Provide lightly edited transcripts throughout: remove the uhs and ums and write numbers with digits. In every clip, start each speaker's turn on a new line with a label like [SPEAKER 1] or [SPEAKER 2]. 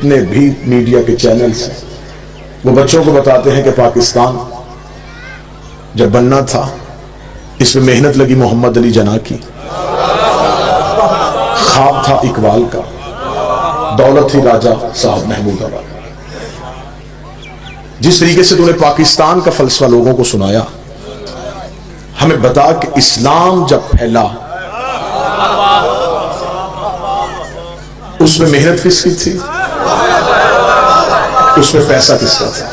[SPEAKER 1] جتنے بھی میڈیا کے چینلز ہیں وہ بچوں کو بتاتے ہیں کہ پاکستان جب بننا تھا اس میں محنت لگی محمد علی جناح کی، خواب تھا اقبال کا، دولت تھی راجہ صاحب محمود آباد۔ جس طریقے سے تو نے پاکستان کا فلسفہ لوگوں کو سنایا، ہمیں بتا کہ اسلام جب پھیلا اس میں محنت کس کی تھی، اس میں پیسہ کس کا تھا؟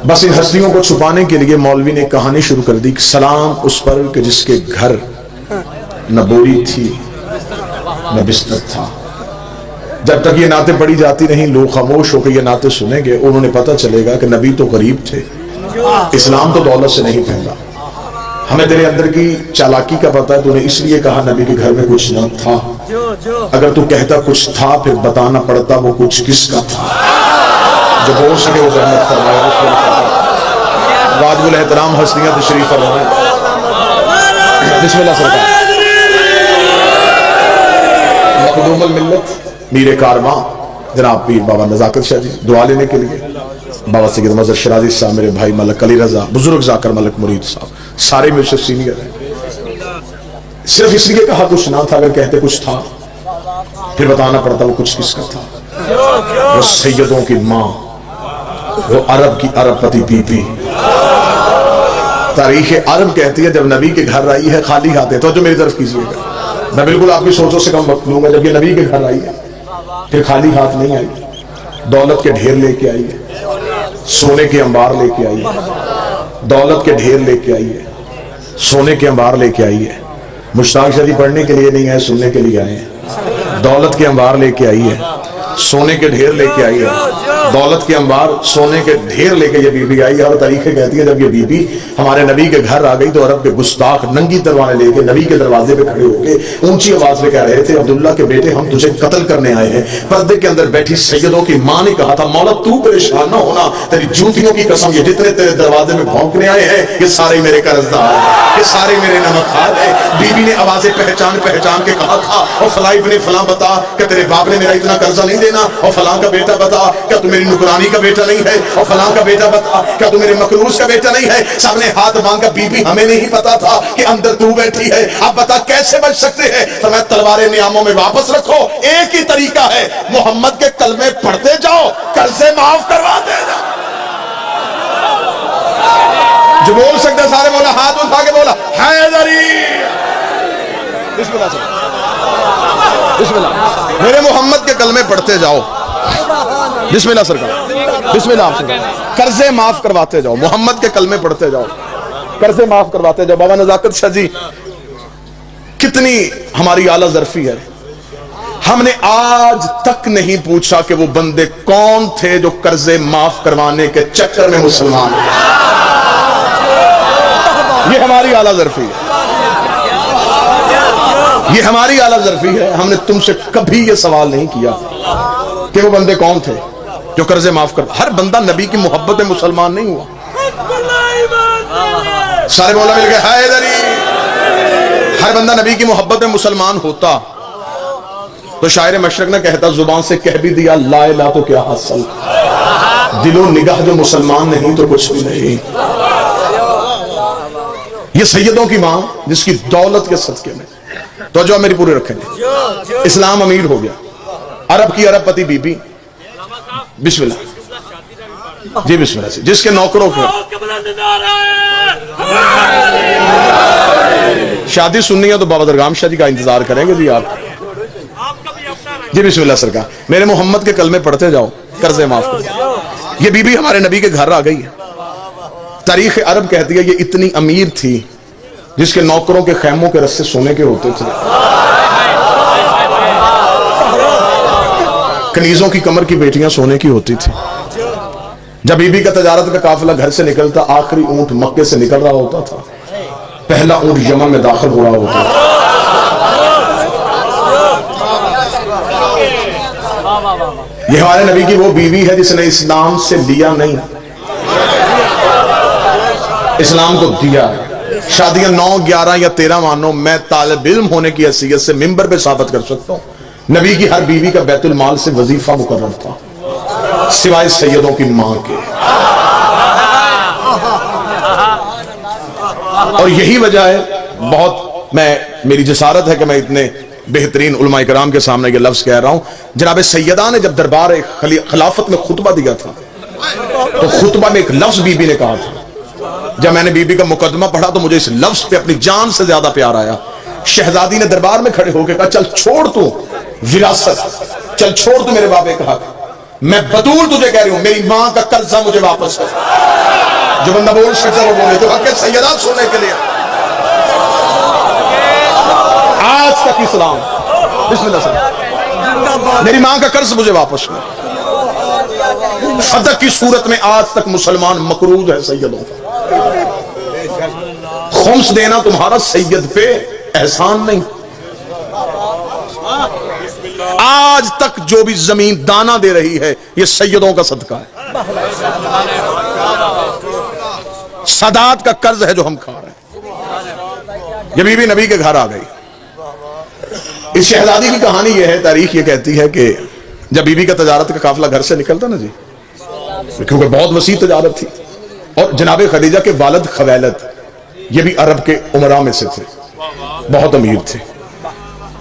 [SPEAKER 1] بس ان ہستیوں کو چھپانے کے لیے مولوی نے کہانی شروع کر دی کہ سلام اس پر کہ جس کے گھر نہ بوری تھی نہ بستر تھا۔ جب تک یہ نعتیں پڑھی جاتی نہیں لوگ خاموش ہو کے یہ نعتیں سنیں گے، انہوں نے پتہ چلے گا کہ نبی تو غریب تھے، اسلام تو دولت سے نہیں پھیلا۔ ہمیں تیرے اندر کی چالاکی کا پتہ ہے، تو نے اس لیے کہا نبی کے گھر میں کچھ نہ تھا۔ اگر تو کہتا کچھ تھا پھر بتانا پڑتا وہ کچھ کس کا تھا۔ جو بول سکے وہ زحمت فرمائے۔ واجب الاحترام ہستیاں تشریف فرمائیں۔ بسم اللہ سرکار۔ مخدوم الملت میر کارواں جناب پیر بابا نزاکت شاہ جی دعا لینے کے لیے، بابا سید مظہر شرازی صاحب، میرے بھائی ملک علی رضا، بزرگ ذاکر ملک مرید صاحب، سارے مجھ سے سینئر ہیں۔ صرف اس لیے کہا کچھ نہ تھا، اگر کہتے کچھ تھا پھر بتانا پڑتا وہ کچھ کس کا تھا۔ وہ سیدوں کی ماں، وہ عرب کی عرب پتی بی بی، تاریخ عرب کہتی ہے جب نبی کے گھر آئی ہے خالی ہاتھ ہے۔ تو جو میری طرف کیجئے گا، میں بالکل آپ کی سوچوں سے کم وقت لوں گا۔ جب یہ نبی کے گھر آئی ہے پھر خالی ہاتھ نہیں آئی، دولت کے ڈھیر لے کے آئی ہے، سونے کے انبار لے کے آئی ہے، دولت کے ڈھیر لے کے آئی ہے، سونے کے انبار لے کے آئی ہے۔ مشتاق شادی پڑھنے کے لیے نہیں آئے، سننے کے لیے آئے ہیں۔ دولت کے انبار لے کے آئی ہے، سونے کے ڈھیر لے کے آئی ہے، دولت کے انبار سونے کے ڈھیر لے کے یہ بی بی آئی ہے۔ اور تاریخیں کہتی ہے جب یہ بی بی ہمارے نبی کے گھر آ گئی تو عرب کے گستاخ ننگی تلواریں لے کے نبی کے دروازے پہ کھڑے ہو کے اونچی آواز میں کہہ رہے تھے عبداللہ کے بیٹے ہم تجھے قتل کرنے آئے ہیں۔ پردے کے اندر بیٹھی سیدوں کی ماں نے کہا تھا مولا تو پریشان نہ ہونا، تیری جوتیوں کی قسم یہ جتنے تیرے دروازے میں بھونکنے آئے ہیں یہ سارے میرے قرضدار ہیں، یہ سارے میرے نمکخوار ہیں۔ بی بی نے آوازیں پہچان پہچان کے کہا تھا اور فلاں ابن فلاں بتا کہ تیرے باپ نے میرا اتنا قرضہ نہیں دینا، اور فلاں کا بیٹا بتا کیا تو میری نکرانی کا بیٹا نہیں ہے، اور فلاں کا بیٹا بتا کیا تو میرے مکروز کا بیٹا نہیں ہے۔ سب نے ہاتھ مانگا بی بی ہمیں نہیں پتا تھا کہ اندر تو بیٹھی ہے، اب بتا کیسے بچ سکتے ہیں؟ فرمایا تلواریں نیاموں میں واپس رکھو، ایک ہی طریقہ ہے محمد کے کلمے پڑھتے جاؤ، قرضے معاف کرواتے جاؤ۔ جو بول سکتے سارے بولا، ہاتھ اٹھا کے بولا حیدری۔ بسم اللہ سرکار، بسم اللہ، میرے محمد کے کلمے پڑھتے جاؤ۔ بسم اللہ سرکار، بسم اللہ سرکار، قرضے معاف کرواتے جاؤ، محمد کے کلمے پڑھتے جاؤ، قرضے معاف کرواتے جاؤ۔ بابا نزاکت شاہ جی کتنی ہماری اعلیٰ ظرفی ہے، ہم نے آج تک نہیں پوچھا کہ وہ بندے کون تھے جو قرضے معاف کروانے کے چکر میں مسلمان ہیں۔ یہ ہماری اعلیٰ ظرفی ہے، یہ ہماری اعلیٰ ظرفی ہے۔ ہم نے تم سے کبھی یہ سوال نہیں کیا کہ وہ بندے کون تھے جو قرضے معاف کر۔ ہر بندہ نبی کی محبت میں مسلمان نہیں ہوا۔ سارے مولا مل گئے حیدری۔ ہر بندہ نبی کی محبت میں مسلمان ہوتا تو شاعر مشرق نہ کہتا زبان سے کہہ بھی دیا لا الہ تو کیا حاصل، دل و نگاہ جو مسلمان نہیں تو کچھ بھی نہیں۔ یہ سیدوں کی ماں جس کی دولت کے صدقے میں تو جو میری پورے رکھیں گے، اسلام امیر ہو گیا، عرب کی عرب پتی بی بی، بسم اللہ جی بسم اللہ سے، جس کے نوکروں کو شادی سننی ہے تو بابا درگام شاہ جی کا انتظار کریں گے جی آپ جی بسم اللہ سرکار۔ میرے محمد کے کلمے پڑھتے جاؤ، قرضے معاف کر جاؤ۔ یہ بی بی ہمارے نبی کے گھر آ گئی ہے۔ تاریخ عرب کہتی ہے یہ اتنی امیر تھی جس کے نوکروں کے خیموں کے رسے سونے کے ہوتے تھے، کنیزوں کی کمر کی بیٹیاں سونے کی ہوتی تھی۔ جب بی بی کا تجارت کا قافلہ گھر سے نکلتا آخری اونٹ مکے سے نکل رہا ہوتا تھا، پہلا اونٹ یمن میں داخل ہو رہا ہوتا تھا۔ یہ ہمارے نبی کی وہ بیوی ہے جس نے اسلام سے لیا نہیں، اسلام کو دیا ہے۔ شادیاں 9، 11 یا 13 مانو، میں طالب علم ہونے کی حیثیت سے ممبر پہ ثابت کر سکتا ہوں نبی کی ہر بیوی کا بیت المال سے وظیفہ مقرر تھا سوائے سیدوں کی ماں کے. اور یہی وجہ ہے, بہت میری جسارت ہے کہ میں اتنے بہترین علماء کرام کے سامنے یہ لفظ کہہ رہا ہوں. جناب سیدہ نے جب دربار خلافت میں خطبہ دیا تھا تو خطبہ میں ایک لفظ بی بی نے کہا تھا. جب میں نے بی بی کا مقدمہ پڑھا تو مجھے اس لفظ پہ اپنی جان سے زیادہ پیار آیا. شہزادی نے دربار میں کھڑے ہو کے کہا چل چھوڑ تو وراثت, چل چھوڑ تو میرے بابے کا حق, میں بطول تجھے کہہ رہی ہوں میری ماں کا قرضہ مجھے واپس کر. جو بندہ بول سکتا وہ بولے, جو حق سیدات سننے کے لیے آج تک اسلام. بسم اللہ سر, میری ماں کا قرض مجھے واپس کر. فتح کی صورت میں آج تک مسلمان مقروض ہے سیدوں کا. خمس دینا تمہارا سید پہ احسان نہیں. آج تک جو بھی زمین دانا دے رہی ہے یہ سیدوں کا صدقہ ہے. سادات کا قرض ہے جو ہم کھا رہے ہیں. یہ بی بی نبی کے گھر آ گئی. اس شہزادی کی کہانی یہ ہے, تاریخ یہ کہتی ہے کہ جب بی بی کا تجارت کا قافلہ گھر سے نکلتا نا جی, کیونکہ بہت وسیع تجارت تھی, اور جناب خدیجہ کے والد خویلد یہ بھی عرب کے عمراء میں سے تھے, بہت امیر تھے.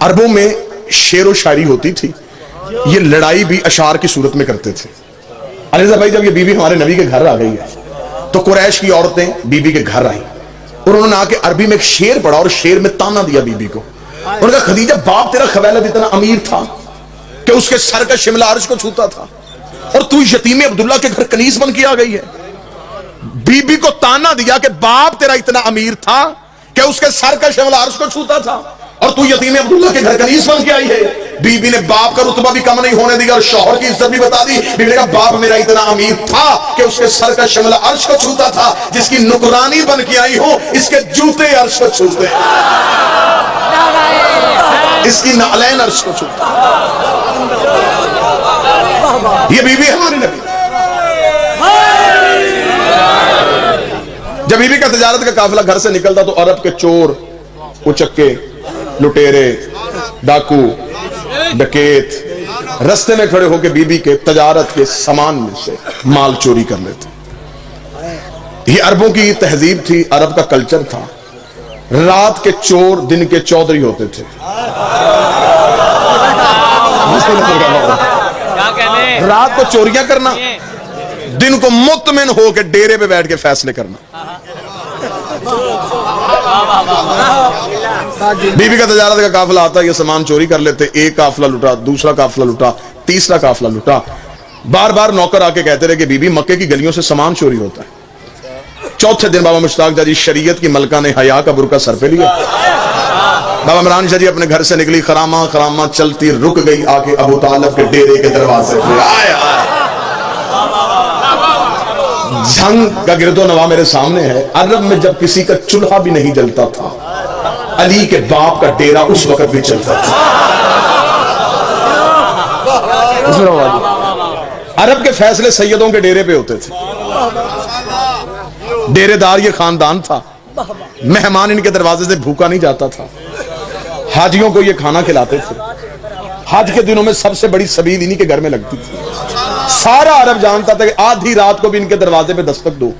[SPEAKER 1] عربوں میں شعر و شاعری ہوتی تھی, یہ لڑائی بھی اشعار کی صورت میں کرتے تھے. علیزہ بھائی جب یہ بی بی ہمارے نبی کے گھر آ گئی ہے تو قریش کی عورتیں بی بی کے گھر آئیں اور انہوں نے آ کے عربی میں ایک شعر پڑھا اور شعر میں تانا دیا بی بی کو. انہوں نے کہا خدیجہ باپ تیرا خویلد اتنا امیر تھا کہ اس کے سر کا شملہ عرش کو چھوتا تھا, اور تو یتیم عبداللہ کے گھر کنیز بن کے آ گئی ہے. بی بی کو تانا دیا کہ باپ تیرا اتنا امیر تھا کہ اس کے سر کا شملہ عرش کو چھوتا تھا, اور تو یتیم عبداللہ کے گھر کنیز بن کے آئی ہے. بی بی نے باپ کا رتبہ بھی کم نہیں ہونے دیا اور شوہر کی عزت بھی بتا دی. بی بی نے کہا باپ میرا اتنا امیر تھا کہ اس کے سر کا شملہ عرش کو چھوتا تھا, جس کی نکرانی بن کے آئی ہوں اس کے جوتے عرش کو چھوتے, اس کی نعلین عرش کو چھوتا. یہ بی بی ہماری نبی. جب بی بی کا تجارت کا قافلہ گھر سے نکلتا تو عرب کے چور, اچکے, لٹیرے, ڈاکو, ڈکیت رستے میں کھڑے ہو کے بی بی کے تجارت کے سامان میں سے مال چوری کر لیتے. یہ عربوں کی تہذیب تھی, عرب کا کلچر تھا. رات کے چور دن کے چودھری ہوتے تھے. رات کو چوریاں کرنا, دن کو مطمئن ہو کے ڈیرے پہ بیٹھ کے فیصلے کرنا. بی بی کا تجارت کا قافلہ آتا, یہ سامان چوری کر لیتے. ایک قافلہ لٹا, دوسرا قافلہ لٹا, تیسرا قافلہ لٹا. بار بار نوکر آ کے کہتے رہے کہ بی بی مکے کی گلیوں سے سامان چوری ہوتا ہے. چوتھے دن بابا مشتاق جی شریعت کی ملکہ نے حیا کا برقع سر پہ لیا. بابا عمران شاہ جی اپنے گھر سے نکلی, خرامہ خرامہ چلتی رک گئی آ کے ابو طالب کے ڈیرے کے دروازے پہ. جنگ کا گرد و نواح میرے سامنے ہے. عرب میں جب کسی کا چولہا بھی نہیں جلتا تھا, علی کے باپ کا ڈیرا اس وقت بھی چلتا تھا. عرب کے فیصلے سیدوں کے ڈیرے پہ ہوتے تھے. ڈیرے دار یہ خاندان تھا. مہمان ان کے دروازے سے بھوکا نہیں جاتا تھا. حاجیوں کو یہ کھانا کھلاتے تھے. حج کے دنوں میں سب سے بڑی سبیل انہی کے گھر میں لگتی تھی. سارا عرب جانتا تھا کہ آدھی رات کو بھی ان کے دروازے پہ دستک دو,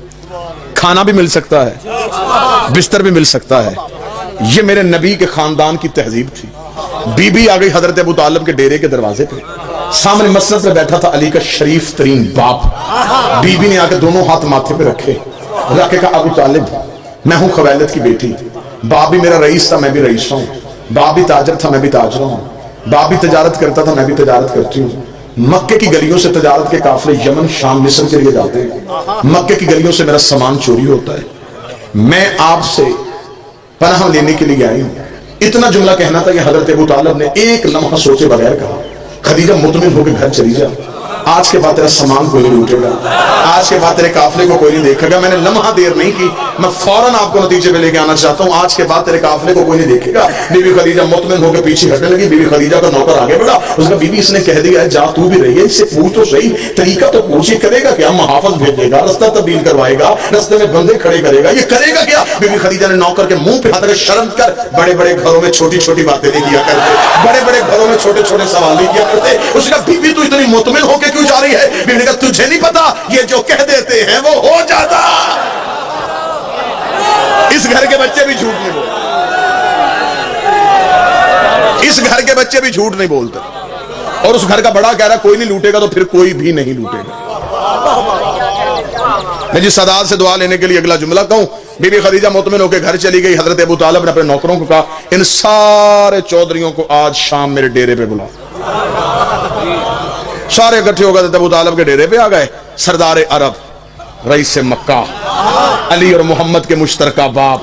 [SPEAKER 1] کھانا بھی مل سکتا ہے, بستر بھی مل سکتا ہے. یہ میرے نبی کے خاندان کی تہذیب تھی. بی بی آ گئی حضرت ابو طالب کے ڈیرے کے دروازے پہ. سامنے مسجد پہ بیٹھا تھا علی کا شریف ترین باپ. بی بی نے آ کے دونوں ہاتھ ماتھے پہ رکھے, رکھ کے کہا ابو طالب میں ہوں خویلد کی بیٹی. باپ بھی میرا رئیس تھا, میں بھی رئیس ہوں. باپ بھی تاجر تھا, میں بھی تاجر ہوں. باپ بھی تجارت کرتا تھا, میں بھی تجارت کرتی ہوں. مکے کی گلیوں سے تجارت کے قافلے یمن شام مصر کے لیے جاتے ہیں. مکے کی گلیوں سے میرا سامان چوری ہوتا ہے. میں آپ سے پناہ لینے کے لیے آئی ہوں. اتنا جملہ کہنا تھا کہ حضرت ابو طالب نے ایک لمحہ سوچے بغیر کہا خدیجہ مطمئن ہو کے گھر چلی جا, آج کے بعد تیرا سامان کوئی نہیں لوٹے گا, آج کے بعد تیرے قافلے کو کوئی نہیں دیکھے گا. میں نے لمحہ دیر نہیں کی, میں فوراً آپ کو نتیجے پہ لے کے آنا چاہتا ہوں. آج کے بعد تیرے قافلے کو کوئی نہیں دیکھے گا. بی بی خدیجہ مطمئن ہو کے پیچھے ہٹنے لگی. بی بی خدیجہ کا نوکر آگے بڑھا, اس کا بی بی اس نے کہہ دیا ہے جا تو بھی رہی ہے, اس سے پوچھ تو صحیح, طریقہ تو پوچھ, یہ کرے گا کیا؟ محافظ بھیجے گا, رستہ تبدیل کروائے گا, رستے میں بندے کھڑے کرے گا, یہ کرے گا کیا؟ بی بی خدیجہ نے نوکر کے منہ پہ ہاتھ رکھ, شرم کر, بڑے بڑے گھروں میں چھوٹی چھوٹی باتیں نہیں کیا کرتے, بڑے بڑے گھروں میں چھوٹے چھوٹے سوال نہیں کیا کرتے. اس کا بی بی تو اتنی مطمئن ہو کے کیوں جا رہی ہے؟ بی بی نے کہا تجھے نہیں پتا, یہ جو کہہ دیتے ہیں وہ ہو جاتا. اس گھر کے بچے بھی جھوٹ نہیں بولتے, اس گھر کے بچے بھی جھوٹ نہیں بولتے. اور اس گھر کا بڑا کہہ رہا کوئی نہیں لوٹے گا, تو پھر کوئی بھی نہیں لوٹے گا. میں جس صداعت سے دعا لینے کے لیے اگلا جملہ کہوں, بی بی خدیجہ مطمئن ہو کے گھر چلی گئی. حضرت ابو طالب نے اپنے نوکروں کو کہا ان سارے چودھریوں کو آج شام میرے ڈیرے پہ بلا. سارے اکٹھے ہو گئے, حضرت ابو طالب کے ڈیرے پہ آ گئے. سردار عرب رئیس مکہ علی اور محمد کے مشترکہ باپ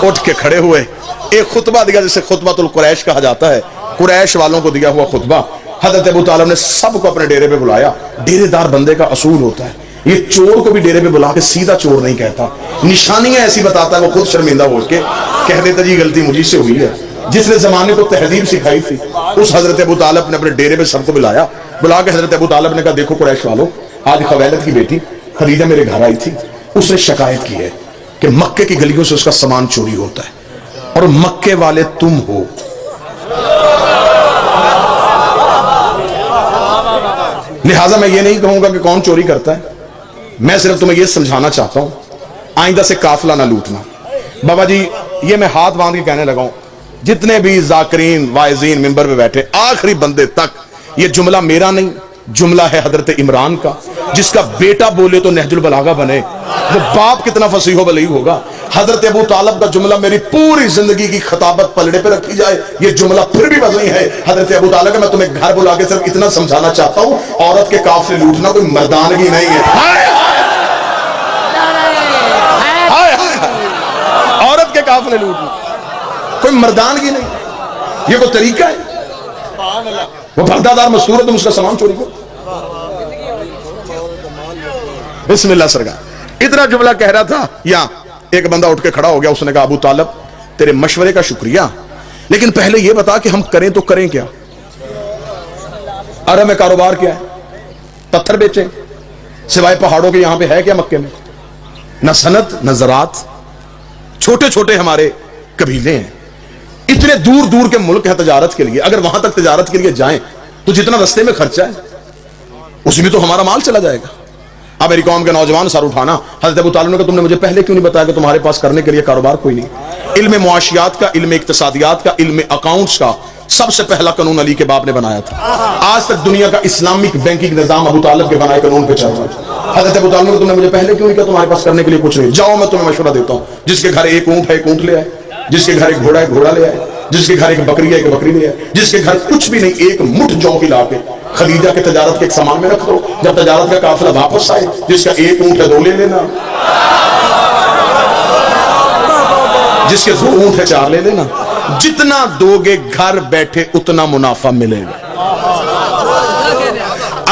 [SPEAKER 1] اٹھ کے کھڑے ہوئے, ایک خطبہ دیا جسے خطبۃ القریش کہا جاتا ہے, قریش والوں کو دیا ہوا خطبہ. حضرت ابو طالب نے سب کو اپنے ڈیرے پہ بلایا. ڈیرے دار بندے کا اصول ہوتا ہے, یہ چور کو بھی ڈیرے پہ بلا کے سیدھا چور نہیں کہتا, نشانیاں ایسی بتاتا ہے, وہ خود شرمندہ ہو کے کہہ دیتا جی غلطی مجھ سے ہوئی ہے. جس نے زمانے کو تہذیب سکھائی تھی اس حضرت ابو طالب نے اپنے ڈیرے پہ سب کو بلایا. بلا کے حضرت ابو طالب نے کہا دیکھو قریش والو, آج خویلد کی بیٹی خدیجہ میرے گھر آئی تھی, اس نے شکایت کی ہے کہ مکے کی گلیوں سے اس کا سامان چوری ہوتا ہے اور مکے والے تم ہو. لہٰذا میں یہ نہیں کہوں گا کہ کون چوری کرتا ہے, میں صرف تمہیں یہ سمجھانا چاہتا ہوں آئندہ سے قافلہ نہ لوٹنا. بابا جی یہ میں ہاتھ باندھ کے کہنے لگا ہوں, جتنے بھی ذاکرین واعظین ممبر پہ بیٹھے آخری بندے تک, یہ جملہ میرا نہیں, جملہ ہے حضرت عمران کا, جس کا بیٹا بولے تو نہج البلاغہ بنے, وہ باپ کتنا فصیح و بلیغ ہوگا. حضرت ابو طالب کا جملہ میری پوری زندگی کی خطابت پلڑے پہ رکھی جائے, یہ جملہ پھر بھی وزنی ہے. حضرت ابو طالب کا میں تمہیں گھر بلا کے صرف اتنا سمجھانا چاہتا ہوں, عورت کے قافلے لوٹنا کوئی مردانگی نہیں ہے. عورت کے قافلے لوٹنا کوئی مردانگی نہیں, یہ کوئی طریقہ ہے؟ وہ پردہ دار مستور ہے, تم اس کا سامان چوری کرو. بسم اللہ سرکار. اتنا جملہ کہہ رہا تھا, یا ایک بندہ اٹھ کے کھڑا ہو گیا, اس نے کہا ابو طالب تیرے مشورے کا شکریہ, لیکن پہلے یہ بتا کہ ہم کریں تو کریں کیا؟ عرب میں کاروبار کیا ہے؟ پتھر بیچیں سوائے پہاڑوں کے؟ یہاں پہ ہے کیا مکے میں؟ نہ صنعت نہ زراعت, چھوٹے چھوٹے ہمارے قبیلے ہیں. اتنے دور دور کے ملک ہے تجارت کے لیے, اگر وہاں تک تجارت کے لیے جائیں تو جتنا رستے میں خرچہ ہے اس میں تو ہمارا مال چلا جائے گا. اب میری قوم کے نوجوان سر اٹھانا. حضرت ابو طالب نے کہا تم نے مجھے پہلے کیوں نہیں بتایا کہ تمہارے پاس کرنے کے لیے کاروبار کوئی نہیں؟ علم معاشیات کا, علم اقتصادیات کا, علم اکاؤنٹس کا سب سے پہلا قانون علی کے باپ نے بنایا تھا. آج تک دنیا کا اسلامک بینکنگ نظام ابو طالب کے بنائے قانون پہ چل رہا ہے. حضرت ابو طالب نے کہا تم نے مجھے پہلے کیوں نہیں کہا تمہارے پاس کرنے کے لیے کچھ نہیں؟ جاؤ میں تمہیں مشورہ دیتا ہوں, جس کے گھر ایک اونٹ ہے ایک اونٹ لے آئے, جس کے گھر ایک گھوڑا ہے گھوڑا لے آئے, جس کے گھر ایک بکری ہے ایک بکری لے آئے, جس کے گھر کچھ بھی نہیں ایک مٹھ جو لا کے خدیجہ کے تجارت کے ایک سامان میں رکھ دو. جب تجارت کا قافلہ واپس آئے, جس کا ایک اونٹ ہے دو لے لینا, جس کے دو اونٹ ہے چار لے لینا. جتنا دو گے گھر بیٹھے اتنا منافع ملے گا.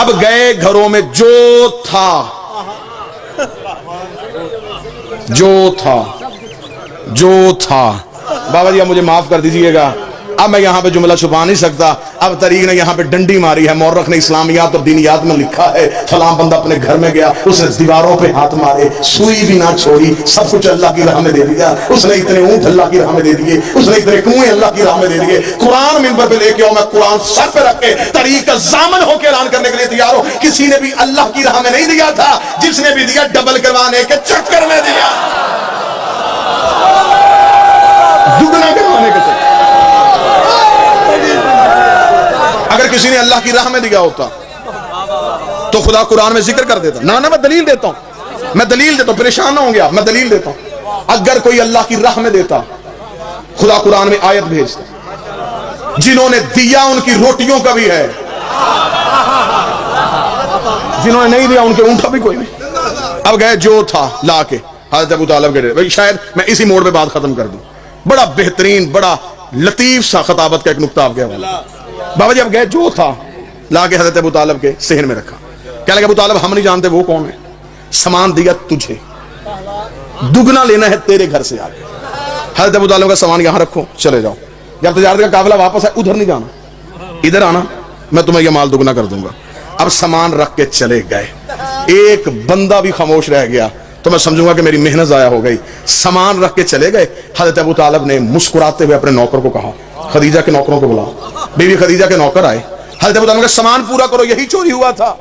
[SPEAKER 1] اب گئے گھروں میں جو تھا بابا جی اب مجھے معاف کر دیجئے گا, اب میں یہاں پہ جملہ چھپا نہیں سکتا. اب طریق نے یہاں پہ ڈنڈی ماری ہے, مورخ نے اسلامیات اور دینیات میں لکھا ہے فلاں بندہ اپنے گھر میں گیا, اس نے دیواروں پہ ہاتھ مارے, سوئی بھی نہ چھوڑی, سب کچھ اللہ کی راہ میں دے دیا. اس نے اتنے اونٹ اللہ کی راہ میں دے دیے, اس نے اتنے کنویں اللہ کی راہ میں دے دیے. قرآن منبر پہ لے کے آؤ, میں قرآن سر پہ رکھ کے طریق کا ضامن ہو کے اعلان کرنے کے لیے تیار ہوں. کسی نے بھی اللہ کی راہ میں نہیں دیا تھا, جس نے بھی دیا ڈبل کروانے کے چکر میں دیا, دگنا کروانے کے چکر. اگر کسی نے اللہ کی راہ میں دیا ہوتا تو خدا قرآن میں ذکر کر دیتا. نہ میں دلیل دیتا ہوں, پریشان نہ ہوں گے آپ, میں دلیل دیتا ہوں. اگر کوئی اللہ کی راہ میں دیتا, خدا قرآن میں آیت بھیجتا, جنہوں نے دیا ان کی روٹیوں کا بھی ہے, جنہوں نے نہیں دیا ان کے اونٹ کا بھی کوئی نہیں. اب گئے جو تھا لا کے حضرت ابو طالب کے ڈیرے. شاید میں اسی موڑ پہ بات ختم کر دوں. بڑا بہترین بڑا لطیف سا خطابت کا ایک نقطہ آپ کے حوالے. بابا جی اب گئے جو تھا لا کے حضرت ابو طالب کے صحن میں رکھا. کہنے لگے ابو طالب ہم نہیں جانتے وہ کون ہے. سامان دیا تجھے, دگنا لینا ہے تیرے گھر سے آگے. حضرت ابو طالب کا سامان یہاں رکھو, چلے جاؤ. جب تجارت کا قافلہ واپس آئے, ادھر نہیں جانا, ادھر آنا, میں تمہیں یہ مال دگنا کر دوں گا. اب سامان رکھ کے چلے گئے. ایک بندہ بھی خاموش رہ گیا تو میں سمجھوں گا کہ میری محنت ضائع ہو گئی. سامان رکھ کے چلے گئے. حضرت ابو طالب نے مسکراتے ہوئے اپنے نوکر کو کہا, خدیجہ کے نوکروں کو بلا. بی بی خدیجہ کے نوکر آئے. حضرت ابو طالب کا سامان پورا کرو, یہی چوری ہوا تھا.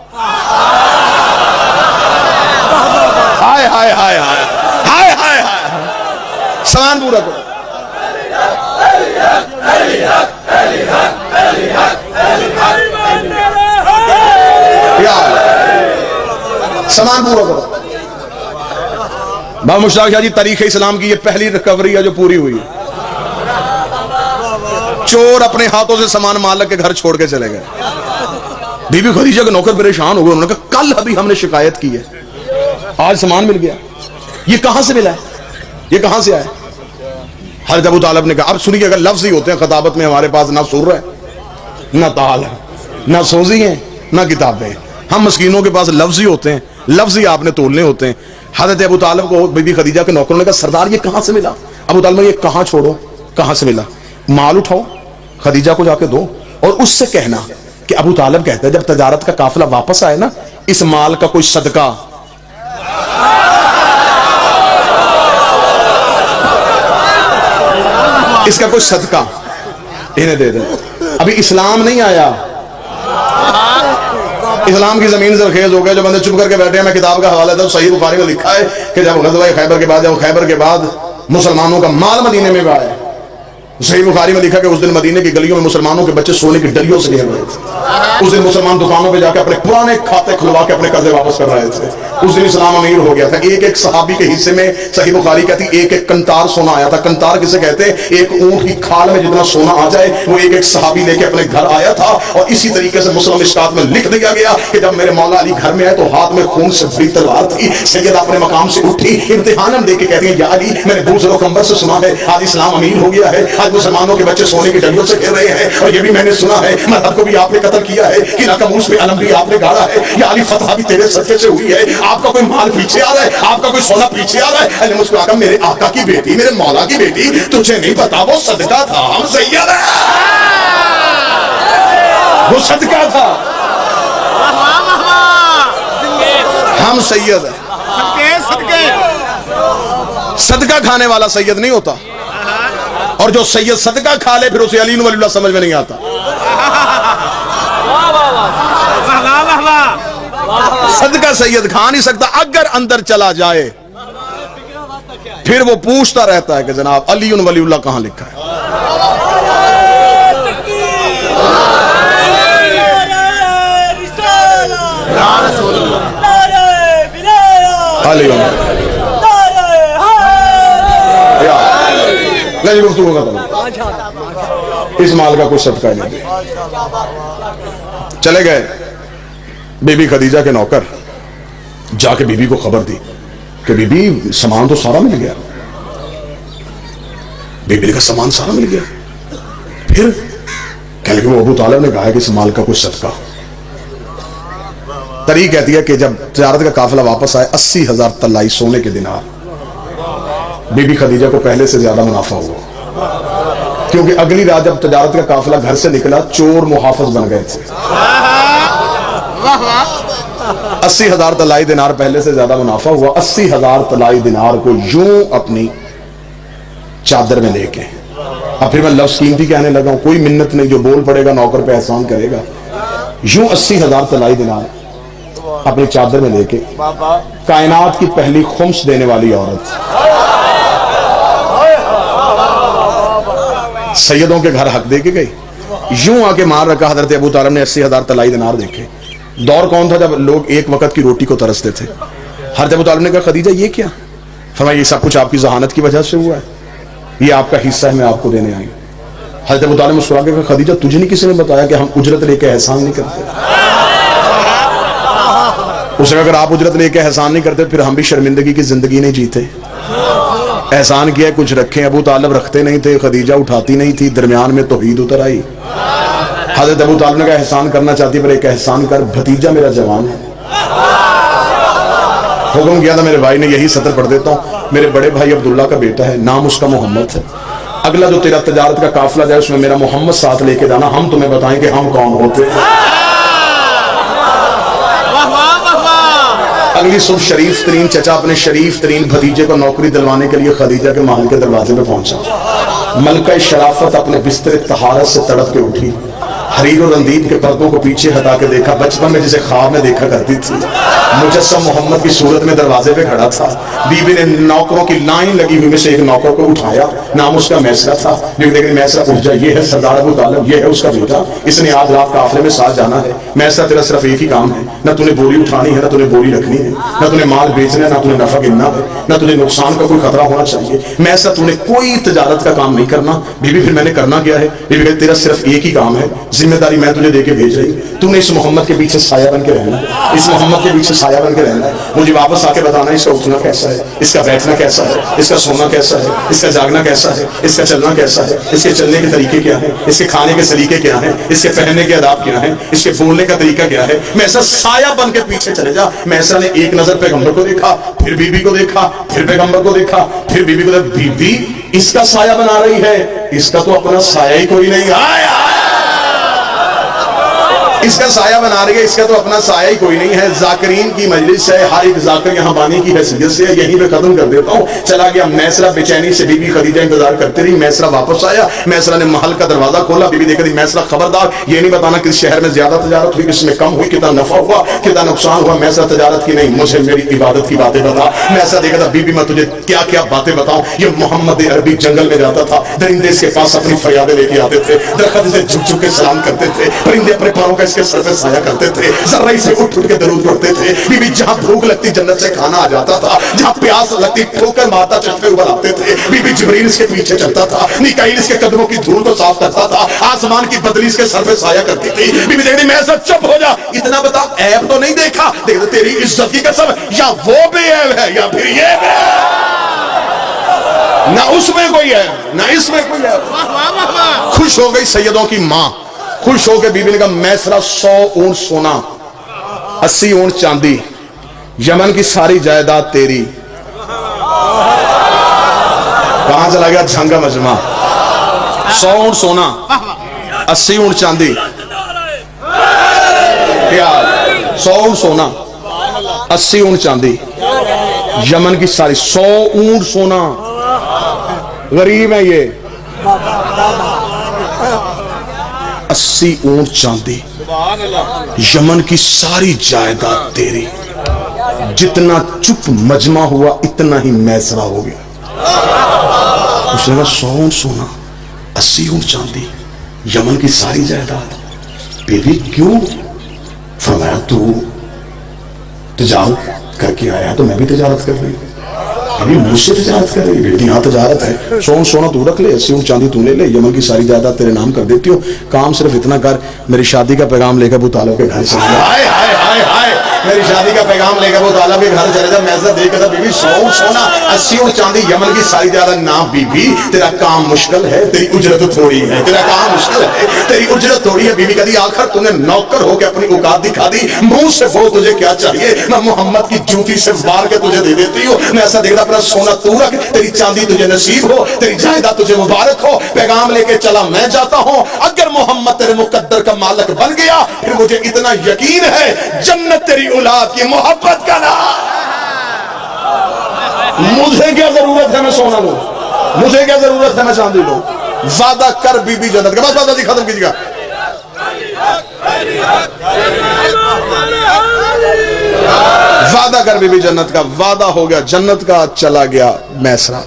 [SPEAKER 1] ہائے ہائے ہائے ہائے ہائے ہائے, سامان پورا کرو. سامان پورا کرو. بابا مشتاق شاہ جی, تاریخ اسلام کی یہ پہلی ریکوری ہے جو پوری ہوئی ہے. چور اپنے ہاتھوں سے سامان مالک کے گھر چھوڑ کے چلے گئے. بی بی خدیجہ کے نوکر پریشان ہو گئے. انہوں نے کہا کل ابھی ہم نے شکایت کی ہے, آج سامان مل گیا, یہ کہاں سے ملا ہے, یہ کہاں سے آیا؟ حضرت ابو طالب نے کہا اب سنیے, اگر لفظ ہی ہوتے ہیں خطابت میں, ہمارے پاس نہ سر ہے, نہ تال ہے, نہ سوزی ہیں, نہ کتابیں. ہم مسکینوں کے پاس لفظ ہی ہوتے ہیں, لفظ ہی آپ نے تولنے ہوتے ہیں. حضرت ابو طالب کو بی بی خدیجہ کے نوکروں نے کہا سردار یہ کہاں سے ملا؟ ابو طالب نے, یہ کہاں چھوڑو, کہاں سے ملا؟ مال اٹھاؤ, خدیجہ کو جا کے دو, اور اس سے کہنا کہ ابو طالب کہتا ہے جب تجارت کا قافلہ واپس آئے نا, اس مال کا کوئی صدقہ اس کا کوئی صدقہ انہیں دے دیں. ابھی اسلام نہیں آیا, اسلام کی زمین زرخیز ہو گیا. جو بندے چپ کر کے بیٹھے ہیں, میں کتاب کا حوالہ تھا, صحیح بخاری میں لکھا ہے کہ جب غزوہ خیبر کے بعد مسلمانوں کا مال مدینے میں آیا, صحیح بخاری میں لکھا کہ اس دن مدینے کی گلیوں میں مسلمانوں کے بچے سونے کی ڈلیوں سے گھیر رہے تھے. اس دن مسلمان دکانوں پہ جا کے اپنے پرانے کھاتے کھلوا کے اپنے قرضے واپس کر رہے تھے. اس دن اسلام امیر ہو گیا تھا. ایک ایک صحابی کے حصے میں صحیح بخاری کہتی ایک ایک کنتار سونا آیا تھا. کنتار کسے کہتے ہیں؟ ایک اونٹ کی کھال میں جتنا سونا آ جائے وہ ایک ایک صحابی لے کے اپنے گھر آیا تھا. اور اسی طریقے سے مسلم مشکات میں لکھ دیا گیا کہ جب میرے مولا علی گھر میں آئے تو ہاتھ میں خون سے بھری تلوار تھی. سیدہ اپنے مقام سے اٹھی, امتحان دے کے کہتی ہیں یا علی میں نے بوزر و کمبر سے سنا ہے آج اسلام امیر ہو گیا ہے, آج مسلمانوں کے بچے سونے کی ڈلیوں سے کھیل رہے ہیں, اور یہ بھی میں نے سنا ہے مذہب کو بھی آپ نے قتل کیا ہے, کہ ناقموس پہ علم بھی آپ نے گاڑا ہے. یا علی فتح بھی تیرے صدقے سے ہوئی ہے. آپ کا کوئی مال پیچھے آ رہا ہے, آپ کا کوئی سونا پیچھے آ رہا ہے. علی مسکرا کر میرے آقا کی بیٹی, میرے مولا کی بیٹی, تجھے نہیں پتا وہ صدقہ تھا, ہم سید ہیں, وہ صدقہ تھا, ہم سید ہیں. صدقہ کھانے والا سید نہیں ہوتا, اور جو سید صدقہ کھا لے پھر اسے علی ولی اللہ سمجھ میں نہیں آتا. صدقہ سید کھا نہیں سکتا. اگر اندر چلا جائے پھر وہ پوچھتا رہتا ہے کہ جناب علی ولی اللہ کہاں لکھا ہے. اس مال کا کوئی صدقہ نہیں دے. چلے گئے. بی بی خدیجہ کے نوکر جا کے بی بی کو خبر دی کہ بی بی سامان تو سارا مل گیا. بی بی کا سامان سارا مل گیا. پھر کہنے لگے وہ ابو طالب نے کہا ہے کہ اس مال کا کوئی صدقہ. تاریخ کہتی ہے کہ جب تجارت کا قافلہ واپس آئے 80,000 طلائی سونے کے دینار. بی بی خدیجہ کو پہلے سے زیادہ منافع ہوا, کیونکہ اگلی رات جب تجارت کا قافلہ گھر سے نکلا چور محافظ بن گئے تھے. 80,000 طلائی دینار پہلے سے زیادہ منافع ہوا. 80,000 طلائی دینار کو یوں اپنی چادر میں لے کے, اب پھر میں لفظ قیمتی کہنے لگا ہوں, کوئی منت نہیں, جو بول پڑے گا نوکر پہ احسان کرے گا. یوں 80,000 طلائی دینار اپنی چادر میں لے کے کائنات کی پہلی خمس دینے والی عورت سیدوں کے گھر حق دے کے گئی. یوں آ کے مار رکھا. حضرت ابو طالب نے 80,000 طلائی دینار دیکھے. دور کون تھا جب لوگ ایک وقت کی روٹی کو ترستے تھے. حضرت ابو طالب نے کہا خدیجہ یہ کیا؟ فرمایا یہ سب کچھ آپ کی ذہانت کی وجہ سے ہوا ہے, یہ آپ کا حصہ ہے, میں آپ کو دینے آئی. حضرت ابو طالب مسکرا کے کہا خدیجہ تجھے نہیں کسی نے بتایا کہ ہم اجرت لے کے احسان نہیں کرتے؟ اس نے اگر آپ اجرت لے کے احسان نہیں کرتے پھر ہم بھی شرمندگی کی زندگی نہیں جیتے. احسان کیا کچھ رکھیں. ابو طالب رکھتے نہیں تھے, خدیجہ اٹھاتی نہیں تھی, درمیان میں توحید اتر آئی. حضرت ابو طالب نے کہا احسان کرنا چاہتی پر ایک احسان کر, بھتیجا میرا جوان ہے, حکم کیا تھا میرے بھائی نے, یہی سطر پڑھ دیتا ہوں. میرے بڑے بھائی عبداللہ کا بیٹا ہے, نام اس کا محمد ہے. اگلا جو تیرا تجارت کا قافلہ جائے اس میں میرا محمد ساتھ لے کے جانا, ہم تمہیں بتائیں کہ ہم کون ہوتے ہیں. اگلی صبح شریف ترین چچا اپنے شریف ترین بھتیجے کو نوکری دلوانے کے لیے خدیجہ کے محل کے دروازے پہ پہنچا. ملکہ شرافت اپنے بستر طہارت سے تڑپ کے اٹھی, حریر و رندید کے پردوں کو پیچھے ہٹا کے دیکھا. بچپن میں جسے خواب میں دیکھا کرتی تھی, مجسم محمد کی صورت میں دروازے پہ کھڑا تھا. بیوی نے نوکروں کی لائن لگی ہوئی میں سے ایک نوکر کو اٹھایا, نام اس کا میسرہ تھا. لیکن میسرہ اٹھ جا, یہ ہے سردار ابو طالب, یہ ہے اس کا بیٹا, اس نے آج رات قافلے میں ساتھ جانا ہے. میسرہ تیرا صرف ایک ہی کام ہے, نہ تُو نے بوری اٹھانی ہے, نہ تُو نے بوری رکھنی ہے, نہ تُو نے مال بیچنا ہے, نہ تُو نے نفع گننا ہے, نہ تُجھے نقصان کا کوئی خطرہ ہونا چاہیے. میسرہ تُو نے کوئی تجارت کا کام نہیں کرنا. بیوی پھر میں نے کرنا کیا ہے؟ بیوی کہتی تیرا صرف ایک ہی کام ہے, ذمہ داری میں تجھے دے کے بھیج رہی. تو نے اس محمد کے پیچھے سایہ بن کے رہنا ہے, اس محمد کے پیچھے سایہ بن کے رہنا ہے. مجھے واپس آ کے بتانا اس کا اٹھنا کیسا ہے, اس کا بیٹھنا کیسا ہے, اس کا سونا کیسا ہے, اس کا جاگنا کیسا ہے, اس کا چلنا کیسا ہے, اس کے چلنے کے طریقے کیا ہیں, اس کے کھانے کے سلیقے کیا ہیں, اس کے پہننے کے آداب کیا ہیں, اس کے بولنے کا طریقہ کیا ہے. میسرہ سایہ بن کے پیچھے چلے جا. میسرہ نے ایک نظر پیغمبر کو دیکھا, پھر بیوی کو دیکھا, پھر پیغمبر کو دیکھا, پھر بیوی کو دیکھا. بیوی اس کا سایہ بنا رہی ہے, اس کا تو اپنا سایہ ہی کوئی نہیں. اس کا سایہ بنا رہی ہے, اس کا تو اپنا سایہ ہی کوئی نہیں ہے. ذاکرین کی مجلس ہے, ہر ایک ذاکر یہاں بانی کی حیثیت سے ہے. یہیں پہ ختم کر دیتا ہوں. چلا گیا میسرہ بے-چینی سے, بی بی خدیجہ انتظار کرتے رہی. میسرہ واپس آیا, میسرہ نے محل کا دروازہ کھولا. بی بی دیکھ رہی, میسرہ خبردار یہ نہیں بتانا کس شہر میں زیادہ تجارت ہوئی, کس میں کم ہوئی, کتنا نفع ہوا, کتنا نقصان ہوا. میسرہ تجارت کی نہیں, مجھے میری عبادت کی باتیں بتا. میسرہ دیکھا تھا, بی بی میں تجھے کیا کیا باتیں بتاؤں. یہ محمد عربی جنگل میں جاتا تھا, درندے اس کے پاس اپنی فریادیں لے کے آتے تھے, درخت اسے جھک جھک کے سلام کرتے تھے, پرندے اپنے پروں کا اس کے سر پہ سایہ کرتے تھے, ذرے سے اٹھ اٹھ کے درود پڑھتے تھے. بی بی جہاں بھوک لگتی جنت سے کھانا آ جاتا تھا, جہاں پیاس لگتی ٹھوکر مارتا چشمے ابل آتے تھے. بی بی جبریل اس کے پیچھے چلتا تھا, میکائیل اس کے قدموں کی دھول کو صاف کرتا تھا, آسمان کی بدلی اس کے سر پہ سایہ کرتی تھی. بی بی دیکھ رہی, میں ایسا چپ ہو جا, اتنا بتا عیب تو نہیں دیکھا. دیکھ تیری عزت کی قسم, یا وہ بے عیب ہے یا پھر یہ بے عیب, نہ اس میں کوئی ہے نہ اس میں کوئی ہے. خوش ہو گئی سیدوں کی ماں, خوش ہو کے بی بی نے کہا میسرہ 100 اونٹ سونا, 80 اونٹ چاندی, یمن کی ساری جائیداد تیری. کہاں چلا گیا جھنگا مجمع. 100 اونٹ سونا, 80 اونٹ چاندی, کیا 100 اونٹ سونا, 80 اونٹ چاندی, یمن کی ساری 100 اونٹ سونا. غریب ہے یہ. 80 اونٹ چاندی, یمن کی ساری جائیداد تیری. جتنا چپ مجمع ہوا اتنا ہی میسرہ ہو گیا. اس نے کہا 100 اونٹ سونا, 80 اونٹ چاندی, یمن کی ساری جائیداد. بیوی کیوں؟ فرمایا تو تجارت کر کے آیا تو میں بھی تجارت کر رہی ہوں. ابھی مجھ سے تجارت کر رہی بیٹی, یہاں تجارت ہے. 100 اونٹ سونا تو رکھ لے, 80 اونٹ چاندی تو لے لے, یمن کی ساری جائیداد تیرے نام کر دیتی ہوں. کام صرف اتنا کر, میری شادی کا پیغام لے کر ابو طالب کے گھر چلے جا. ہائے ہائے ہائے ہائے, میری شادی کا پیغام لے کر ابو طالب کے گھر چلے جا. میسرہ دیکھ کر بیوی 100 اونٹ سونا, 80 اونٹ چاندی, یمن کی ساری جائیداد. نہ بیوی تیرا کام مشکل ہے, تیری اجرت تھوڑی ہے. تیرا کام مشکل ہے, تیری اجرت تھوڑی ہے. بیوی کہتی آخر تو نے نوکر ہو کے اپنی اوقات دکھا دی, منہ سے بول تجھے کیا چاہیے, میں محمد کی جوتی سے مار کے تجھے دے دیتی ہوں. میں ایسا دیکھ رہا اپنا سونا تو رکھ, تیری چاندی تجھے نصیب ہو, تیری جائیداد تجھے مبارک ہو. پیغام لے کے چلا میں جاتا ہوں. اگر محمد تیرے مقدر کا مالک بن گیا, پھر مجھے اتنا یقین ہے جنت تیری اولاد کی محبت کا نام. مجھے کیا ضرورت ہے میں سونا لوں, مجھے کیا ضرورت ہے میں چاندی لوں. وعدہ کر بی بی جنت کا. بس وعدہ ختم کیجیے گا. وعدہ کر بی بی جنت کا. وعدہ ہو گیا جنت کا. چلا گیا میسرہ.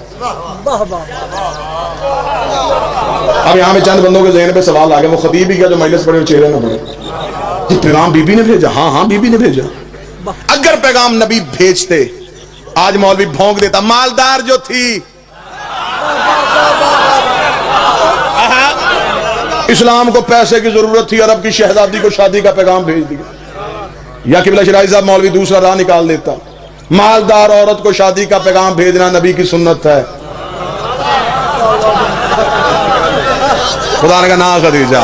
[SPEAKER 1] اب یہاں میں چند بندوں کے ذہن پہ سوال آ گیا, وہ خطیب ہی کیا جو مجلس پڑھے چہرے نہ پڑھے. یہ پیغام بی بی نے بھیجا. ہاں ہاں بی بی نے بھیجا. اگر پیغام نبی بھیجتے آج مولوی بھونک دیتا. مالدار جو تھی, اسلام کو پیسے کی ضرورت تھی, عرب کی شہزادی کو شادی کا پیغام بھیج دیا. یا قبلہ شرائع صاحب مولوی دوسرا راہ نکال دیتا. مالدار عورت کو شادی کا پیغام بھیجنا نبی کی سنت ہے. خدا نے کہا نا خدیجہ,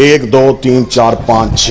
[SPEAKER 1] 1, 2, 3, 4, 5,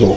[SPEAKER 1] 2,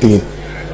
[SPEAKER 1] 3।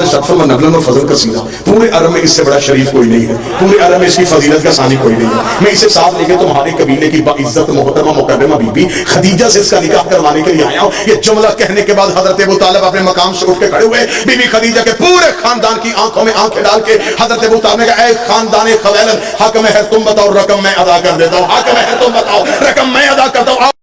[SPEAKER 1] نواز شرف و نبلن و فضل کا سینہ، پورے عرب میں اس سے بڑا شریف کوئی نہیں ہے، پورے عرب میں اس کی فضیلت کا ثانی کوئی نہیں ہے۔ میں اسے ساتھ لے کے تمہارے قبیلے کی باعزت محترمہ مکرمہ بی بی خدیجہ سے اس کا نکاح کروانے کے لیے آیا ہوں۔ یہ جملہ کہنے کے بعد حضرت ابو طالب اپنے مقام سے اٹھ کے کھڑے ہوئے، بی بی خدیجہ کے پورے خاندان کی آنکھوں میں آنکھیں ڈال کے حضرت ابو طالب نے کہا اے خاندان خویلد، حق میں ہے تم بتاؤ رقم میں ادا کر دیتا ہوں، حق میں ہے تم بتاؤ رقم میں ادا کرتا ہوں۔